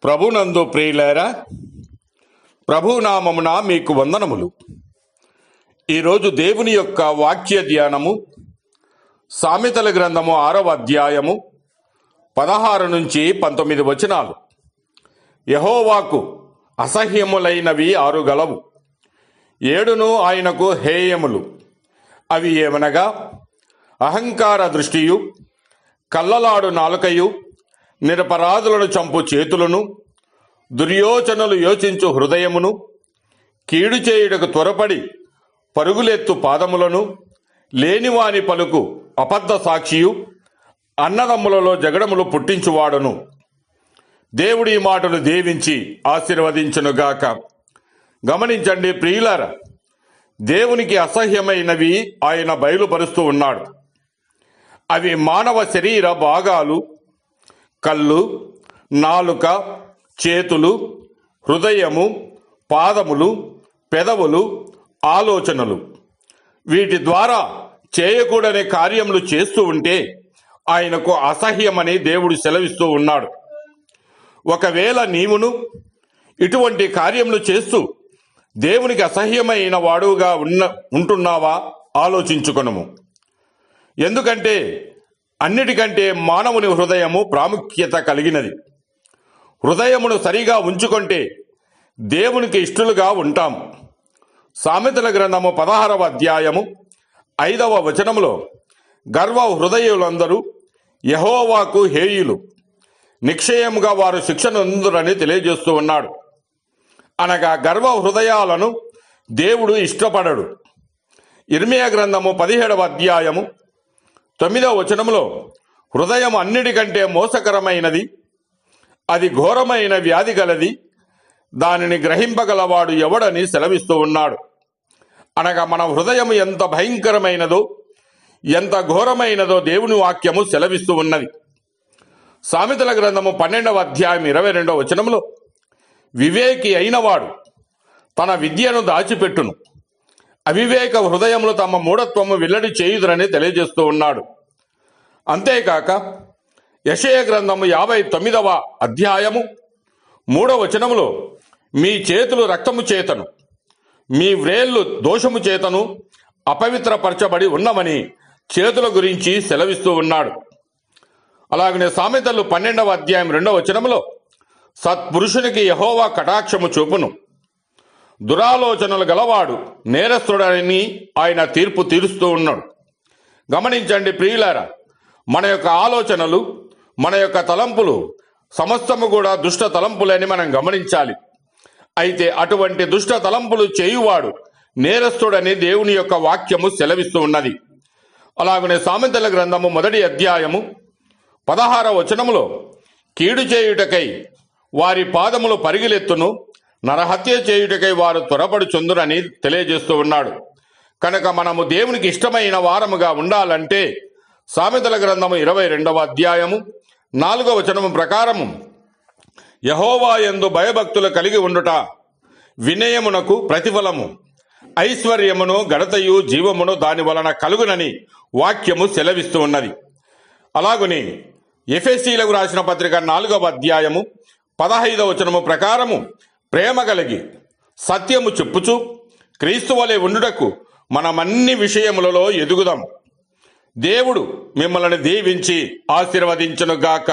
ప్రభునందు ప్రియులారా, ప్రభునామమున మీకు వందనములు. ఈరోజు దేవుని యొక్క వాక్య ధ్యానము సామెతల గ్రంథము 6వ అధ్యాయము 16 నుంచి 19 వచనాలు. యెహోవాకు అసహ్యములైనవి 6 గలవు, 7 ఆయనకు హేయములు. అవి ఏమనగా అహంకార దృష్టియు, కల్లలాడు నాలుకయు, నిరపరాధులను చంపు చేతులను, దుర్యోచనలు యోచించు హృదయమును, కీడు చేయుటకు త్వరపడి పరుగులెత్తు పాదములను, లేనివాని పలుకు అబద్ధ సాక్షియు, అన్నదమ్ములలో జగడములు పుట్టించువాడును. దేవుడి మాటలు దీవించి ఆశీర్వదించునుగాక. గమనించండి ప్రియులారా, దేవునికి అసహ్యమైనవి ఆయన బయలుపరుస్తూ ఉన్నాడు. అవి మానవ శరీర భాగాలు: కళ్ళు, నాలుక, చేతులు, హృదయము, పాదములు, పెదవులు, ఆలోచనలు. వీటి ద్వారా చేయకూడని కార్యములు చేస్తూ ఉంటే ఆయనకు అసహ్యమని దేవుడు సెలవిస్తూ ఉన్నాడు. ఒకవేళ నీవును ఇటువంటి కార్యములు చేస్తూ దేవునికి అసహ్యమైన వాడుగా ఉంటున్నావా ఆలోచించుకొనుము. ఎందుకంటే అన్నిటికంటే మానవుని హృదయము ప్రాముఖ్యత కలిగినది. హృదయమును సరిగా ఉంచుకుంటే దేవునికి ఇష్టలుగా ఉంటాం. సామెతల గ్రంథము 16వ అధ్యాయము 5వ వచనములో గర్వ హృదయులందరూ యెహోవాకు హేయులు, నిశ్చయముగా వారు శిక్షను అందురని తెలియజేస్తూ ఉన్నాడు. అనగా గర్వ హృదయాలను దేవుడు ఇష్టపడడు. ఇర్మియా గ్రంథము 17వ అధ్యాయము 9వ వచనములో హృదయం అన్నిటికంటే మోసకరమైనది, అది ఘోరమైన వ్యాధి గలది, దానిని గ్రహింపగలవాడు ఎవడని సెలవిస్తూ ఉన్నాడు. అనగా మన హృదయం ఎంత భయంకరమైనదో, ఎంత ఘోరమైనదో దేవుని వాక్యము సెలవిస్తూ ఉన్నది. సామెతల గ్రంథము 12వ అధ్యాయం 22వ వచనములో వివేకి అయినవాడు తన విద్యను దాచిపెట్టును, అవివేక హృదయములు తమ మూఢత్వము వెల్లడి చేయుదురని తెలియజేస్తూ ఉన్నాడు. అంతేకాక యెషయా గ్రంథము 59వ అధ్యాయము 3వ వచనములో మీ చేతులు రక్తము చేతను, మీ వ్రేళ్లు దోషము చేతను అపవిత్రపరచబడి ఉన్నవని చేతుల గురించి సెలవిస్తూ ఉన్నాడు. అలాగనే సామెతలు 12వ అధ్యాయం 2వ వచనములో సత్పురుషునికి యెహోవా కటాక్షము చూపును, దురాలోచనలు గలవాడు నేరస్తుడని ఆయన తీర్పు తీరుస్తూ ఉన్నాడు. గమనించండి ప్రియులారా, మన యొక్క ఆలోచనలు, మన యొక్క తలంపులు సమస్తము కూడా దుష్ట తలంపులని మనం గమనించాలి. అయితే అటువంటి దుష్ట తలంపులు చేయువాడు నేరస్తుడని దేవుని యొక్క వాక్యము సెలవిస్తూ ఉన్నది. అలాగనే సామెతల గ్రంథము 1వ అధ్యాయము 16వ వచనములో కీడు చేయుటకై వారి పాదములు పరిగిలెత్తును, నరహత్య చేయుటకై వారు త్వరపడుచుందురని తెలియజేస్తూ ఉన్నాడు. కనుక మనము దేవునికి ఇష్టమైన వారముగా ఉండాలంటే సామెతల గ్రంథము 22వ అధ్యాయము 4వ వచనము ప్రకారము యెహోవా యందు భయభక్తులు కలిగి ఉండుట వినయమునకు ప్రతిఫలము, ఐశ్వర్యమును ఘనతయు జీవమును దాని వలన కలుగునని వాక్యము సెలవిస్తూ ఉన్నది. అలాగుని ఎఫెసీలకు రాసిన పత్రిక 4వ అధ్యాయము 15వ వచనము ప్రకారము ప్రేమ కలిగి సత్యము చెప్పుచు క్రీస్తు వలె ఉండుటకు మనమన్ని విషయములలో ఎదుగుదాం. దేవుడు మిమ్మల్ని దీవించి ఆశీర్వదించునుగాక.